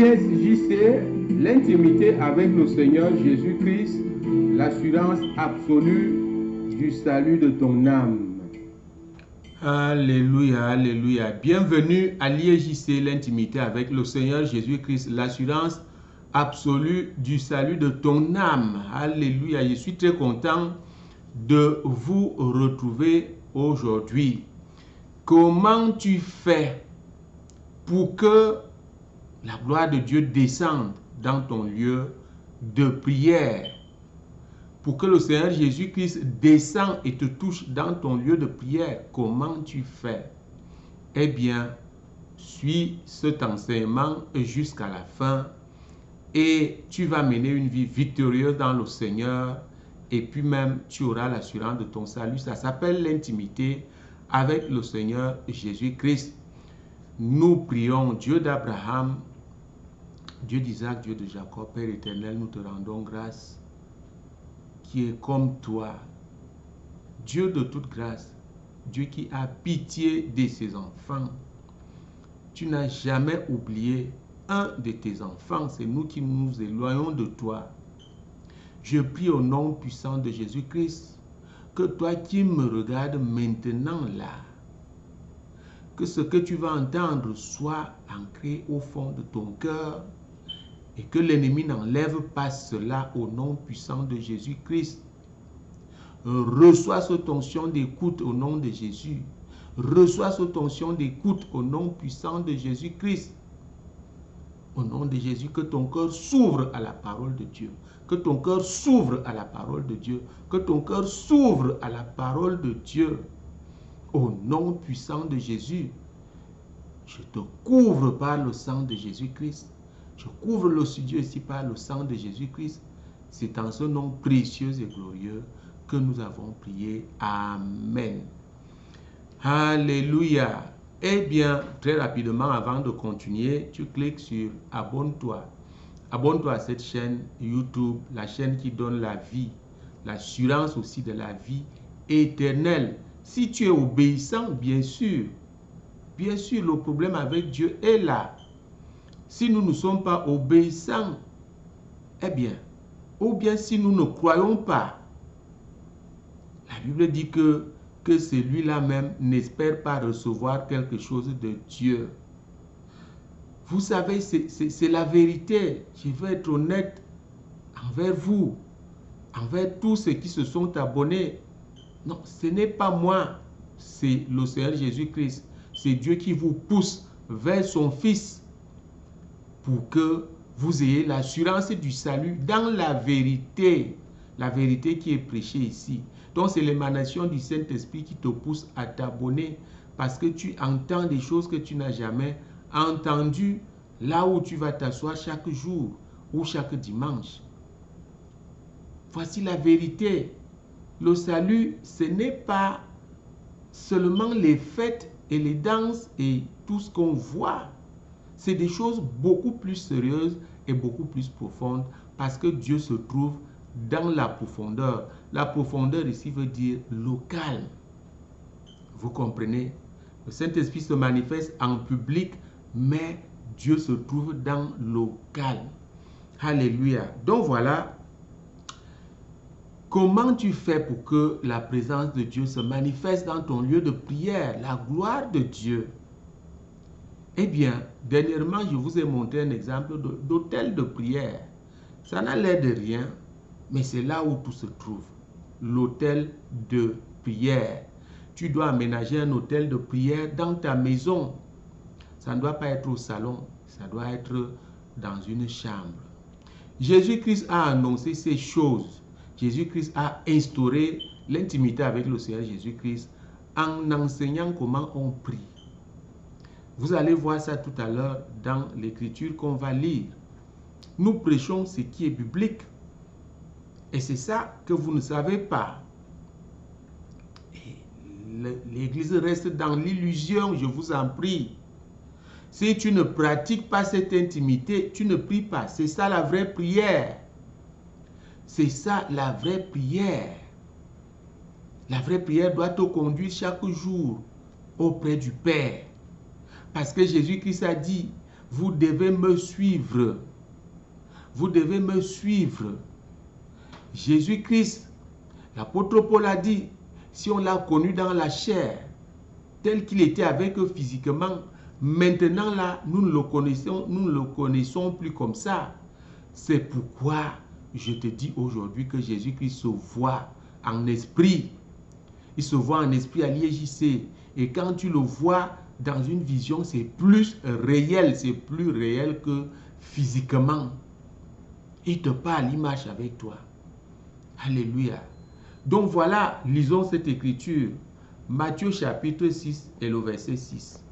l'ISJC, l'intimité avec le Seigneur Jésus-Christ, l'assurance absolue du salut de ton âme. Alléluia, alléluia. Bienvenue à l'ISJC, l'intimité avec le Seigneur Jésus-Christ, l'assurance absolue du salut de ton âme. Alléluia. Je suis très content de vous retrouver aujourd'hui. Comment tu fais pour que la gloire de Dieu descende dans ton lieu de prière? Pour que le Seigneur Jésus-Christ descende et te touche dans ton lieu de prière, comment tu fais? Eh bien, suis cet enseignement jusqu'à la fin et tu vas mener une vie victorieuse dans le Seigneur et puis même tu auras l'assurance de ton salut. Ça s'appelle l'intimité avec le Seigneur Jésus-Christ. Nous prions, Dieu d'Abraham, Dieu d'Isaac, Dieu de Jacob, Père éternel, nous te rendons grâce, qui est comme toi, Dieu de toute grâce, Dieu qui a pitié de ses enfants. Tu n'as jamais oublié un de tes enfants, c'est nous qui nous éloignons de toi. Je prie au nom puissant de Jésus-Christ, que toi qui me regardes maintenant là, que ce que tu vas entendre soit ancré au fond de ton cœur et que l'ennemi n'enlève pas cela au nom puissant de Jésus-Christ. Reçois cette onction d'écoute au nom de Jésus. Reçois cette onction d'écoute au nom puissant de Jésus-Christ. Au nom de Jésus, que ton cœur s'ouvre à la parole de Dieu. Que ton cœur s'ouvre à la parole de Dieu. Que ton cœur s'ouvre à la parole de Dieu. Au nom puissant de Jésus, je te couvre par le sang de Jésus-Christ. Je couvre le studio ici par le sang de Jésus-Christ. C'est en ce nom précieux et glorieux que nous avons prié. Amen. Alléluia. Eh bien, très rapidement, avant de continuer, tu cliques sur abonne-toi. Abonne-toi à cette chaîne YouTube, la chaîne qui donne la vie, l'assurance aussi de la vie éternelle. Si tu es obéissant, bien sûr, le problème avec Dieu est là. Si nous ne sommes pas obéissants, eh bien, ou bien si nous ne croyons pas, la Bible dit que celui-là même n'espère pas recevoir quelque chose de Dieu. Vous savez, c'est la vérité. Je veux être honnête envers vous, envers tous ceux qui se sont abonnés. Non, ce n'est pas moi, c'est le Seigneur Jésus-Christ. C'est Dieu qui vous pousse vers son Fils pour que vous ayez l'assurance du salut dans la vérité qui est prêchée ici. Donc c'est l'émanation du Saint-Esprit qui te pousse à t'abonner parce que tu entends des choses que tu n'as jamais entendues là où tu vas t'asseoir chaque jour ou chaque dimanche. Voici la vérité. Le salut, ce n'est pas seulement les fêtes et les danses et tout ce qu'on voit. C'est des choses beaucoup plus sérieuses et beaucoup plus profondes parce que Dieu se trouve dans la profondeur. La profondeur ici veut dire le calme. Vous comprenez? Le Saint-Esprit se manifeste en public, mais Dieu se trouve dans le calme. Alléluia. Donc voilà. Comment tu fais pour que la présence de Dieu se manifeste dans ton lieu de prière, la gloire de Dieu? Eh bien, dernièrement, je vous ai montré un exemple d'hôtel de prière. Ça n'a l'air de rien, mais c'est là où tout se trouve. L'hôtel de prière. Tu dois aménager un hôtel de prière dans ta maison. Ça ne doit pas être au salon, ça doit être dans une chambre. Jésus-Christ a annoncé ces choses. Jésus-Christ a instauré l'intimité avec le Seigneur Jésus-Christ en enseignant comment on prie. Vous allez voir ça tout à l'heure dans l'écriture qu'on va lire. Nous prêchons ce qui est biblique. Et c'est ça que vous ne savez pas. L'Église reste dans l'illusion, je vous en prie. Si tu ne pratiques pas cette intimité, tu ne pries pas. C'est ça la vraie prière. C'est ça la vraie prière. La vraie prière doit te conduire chaque jour auprès du Père. Parce que Jésus-Christ a dit, vous devez me suivre. Vous devez me suivre. Jésus-Christ, l'apôtre Paul a dit, si on l'a connu dans la chair, tel qu'il était avec eux physiquement, maintenant là, nous ne le connaissons plus comme ça. C'est pourquoi je te dis aujourd'hui que Jésus-Christ se voit en esprit. Il se voit en esprit à l'IEJC. Et quand tu le vois dans une vision, c'est plus réel. C'est plus réel que physiquement. Il te parle, il marche avec toi. Alléluia. Donc voilà, lisons cette écriture. Matthieu chapitre 6 et le verset 6.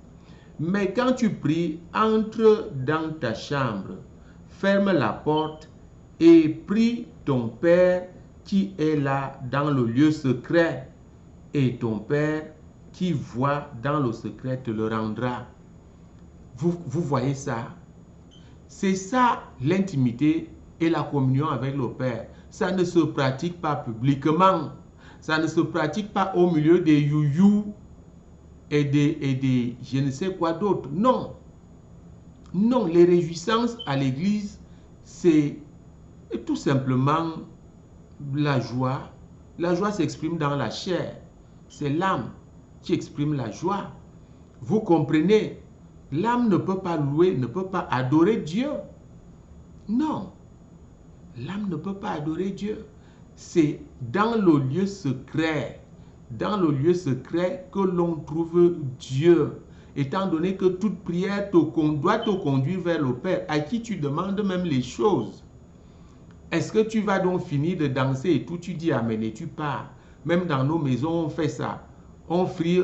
Mais quand tu pries, entre dans ta chambre, ferme la porte et prie ton Père qui est là dans le lieu secret. Et ton Père qui voit dans le secret te le rendra. Vous voyez ça? C'est ça l'intimité et la communion avec le Père. Ça ne se pratique pas publiquement. Ça ne se pratique pas au milieu des youyou et des je ne sais quoi d'autre. Non. Non, les réjouissances à l'église, c'est tout simplement la joie. La joie s'exprime dans la chair. C'est l'âme qui exprime la joie. Vous comprenez? L'âme ne peut pas louer, ne peut pas adorer Dieu. Non. L'âme ne peut pas adorer Dieu. C'est dans le lieu secret, que l'on trouve Dieu. Étant donné que toute prière doit te conduire vers le Père, à qui tu demandes même les choses. Est-ce que tu vas donc finir de danser et tout, tu dis amen et tu pars? Même dans nos maisons, on fait ça. On prie,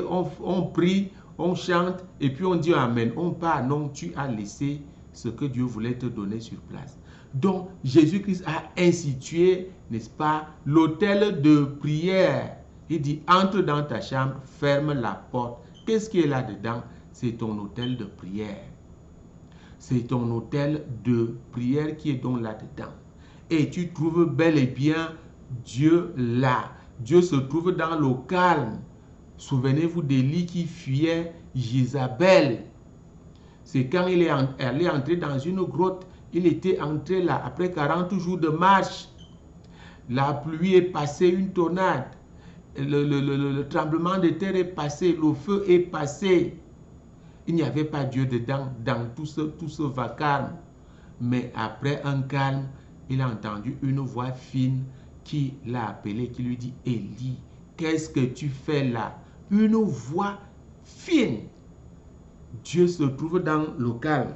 on chante et puis on dit amen. On part. Non, tu as laissé ce que Dieu voulait te donner sur place. Donc, Jésus-Christ a institué, n'est-ce pas, l'autel de prière. Il dit, entre dans ta chambre, ferme la porte. Qu'est-ce qui est là-dedans? C'est ton autel de prière. C'est ton autel de prière qui est donc là-dedans. Et tu trouves bel et bien Dieu là. Dieu se trouve dans le calme. Souvenez-vous d'Élie qui fuyait Jézabel. C'est quand elle est entrée dans une grotte. Il était entré là après 40 jours de marche. La pluie est passée, une tornade. Le tremblement de terre est passé, le feu est passé. Il n'y avait pas Dieu dedans, dans tout ce vacarme. Mais après un calme, il a entendu une voix fine qui l'a appelé, qui lui dit, Élie, qu'est-ce que tu fais là? Une voix fine. Dieu se trouve dans le calme.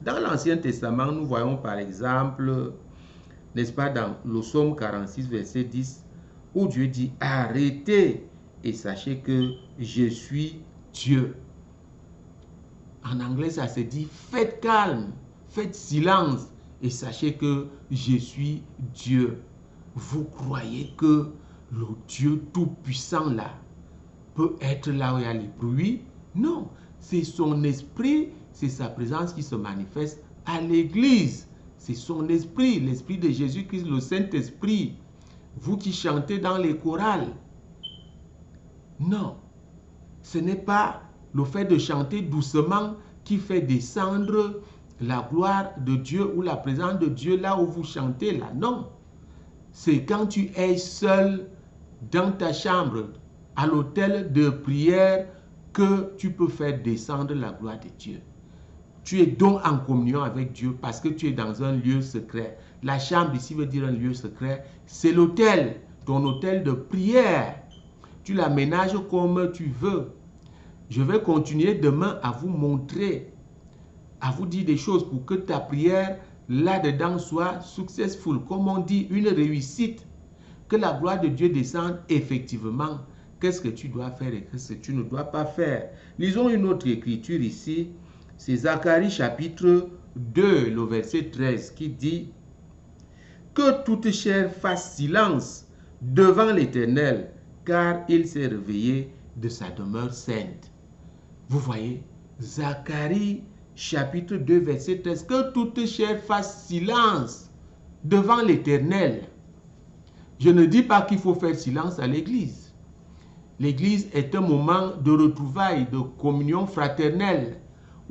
Dans l'Ancien Testament, nous voyons par exemple, n'est-ce pas, dans le psaume 46, verset 10, où Dieu dit, arrêtez et sachez que je suis Dieu. En anglais, ça se dit, faites calme, faites silence et sachez que je suis Dieu. Vous croyez que le Dieu tout-puissant là peut être là où il y a les bruits? Non, c'est son esprit, c'est sa présence qui se manifeste à l'église. C'est son esprit, l'esprit de Jésus-Christ, le Saint-Esprit. Vous qui chantez dans les chorales. Non, ce n'est pas le fait de chanter doucement qui fait descendre la gloire de Dieu ou la présence de Dieu là où vous chantez là. Non, c'est quand tu es seul dans ta chambre, à l'autel de prière, que tu peux faire descendre la gloire de Dieu. Tu es donc en communion avec Dieu parce que tu es dans un lieu secret. La chambre ici veut dire un lieu secret. C'est l'autel, ton autel de prière. Tu l'aménages comme tu veux. Je vais continuer demain à vous montrer, à vous dire des choses pour que ta prière là-dedans soit successful. Comme on dit, une réussite. Que la gloire de Dieu descende effectivement. Qu'est-ce que tu dois faire et qu'est-ce que tu ne dois pas faire? Lisons une autre écriture ici. C'est Zacharie chapitre 2, le verset 13 qui dit « Que toute chair fasse silence devant l'Éternel, car il s'est réveillé de sa demeure sainte. » Vous voyez, Zacharie chapitre 2, verset 13, « Que toute chair fasse silence devant l'Éternel. » Je ne dis pas qu'il faut faire silence à l'église. L'église est un moment de retrouvailles, de communion fraternelle,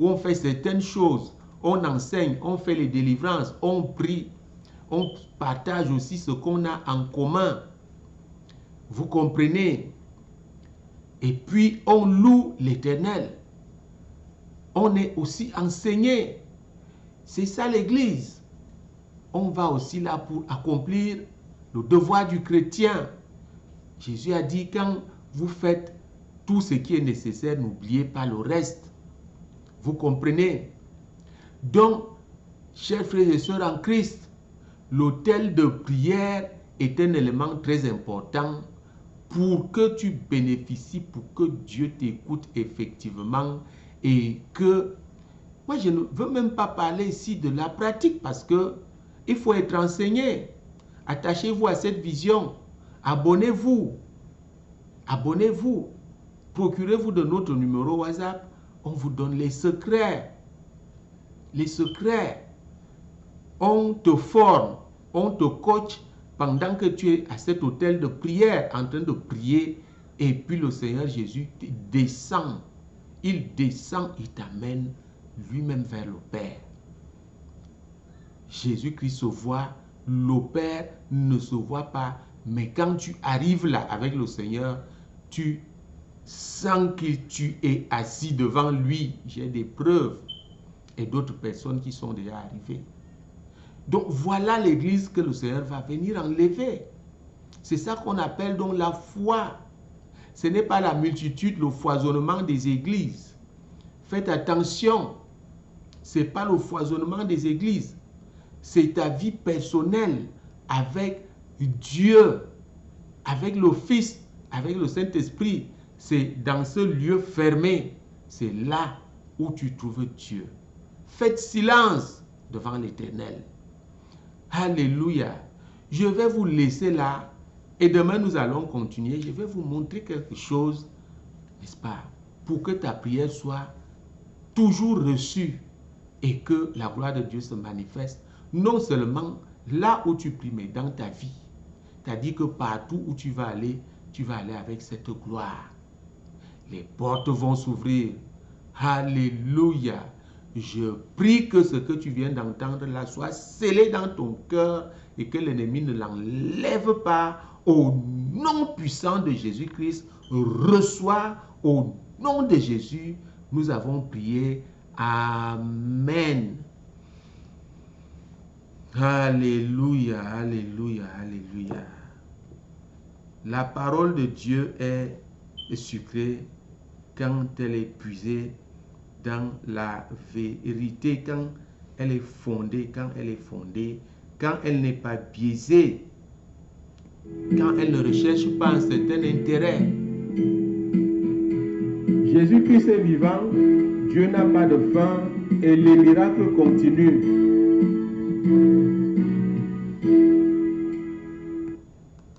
où on fait certaines choses, on enseigne, on fait les délivrances, on prie, on partage aussi ce qu'on a en commun. Vous comprenez? Et puis on loue l'Éternel. On est aussi enseigné. C'est ça l'Église. On va aussi là pour accomplir le devoir du chrétien. Jésus a dit, quand vous faites tout ce qui est nécessaire, n'oubliez pas le reste. Vous comprenez? Donc, chers frères et sœurs en Christ, l'autel de prière est un élément très important pour que tu bénéficies, pour que Dieu t'écoute effectivement et que... Moi, je ne veux même pas parler ici de la pratique parce que il faut être enseigné. Attachez-vous à cette vision. Abonnez-vous. Abonnez-vous. Procurez-vous de notre numéro WhatsApp. On vous donne les secrets. Les secrets. On te forme. On te coach pendant que tu es à cet hôtel de prière en train de prier. Et puis le Seigneur Jésus descend. Il descend, il t'amène lui-même vers le Père. Jésus-Christ se voit, le Père ne se voit pas. Mais quand tu arrives là avec le Seigneur, tu sens que tu es assis devant lui. J'ai des preuves et d'autres personnes qui sont déjà arrivées. Donc voilà l'église que le Seigneur va venir enlever. C'est ça qu'on appelle donc la foi. Ce n'est pas la multitude, le foisonnement des églises. Faites attention. Ce n'est pas le foisonnement des églises. C'est ta vie personnelle avec Dieu, avec le Fils, avec le Saint-Esprit. C'est dans ce lieu fermé. C'est là où tu trouves Dieu. Faites silence devant l'Éternel. Alléluia. Je vais vous laisser là. Et demain, nous allons continuer. Je vais vous montrer quelque chose, n'est-ce pas, pour que ta prière soit toujours reçue et que la gloire de Dieu se manifeste, non seulement là où tu pries, mais dans ta vie. C'est-à-dire que partout où tu vas aller avec cette gloire. Les portes vont s'ouvrir. Alléluia. Je prie que ce que tu viens d'entendre là soit scellé dans ton cœur et que l'ennemi ne l'enlève pas. Au nom puissant de Jésus-Christ, reçois au nom de Jésus. Nous avons prié. Amen. Alléluia, alléluia, alléluia. La parole de Dieu est sucrée quand elle est puisée dans la vérité, quand elle est fondée, quand elle n'est pas biaisée, quand elle ne recherche pas un certain intérêt. Jésus-Christ est vivant, Dieu n'a pas de fin et les miracles continuent.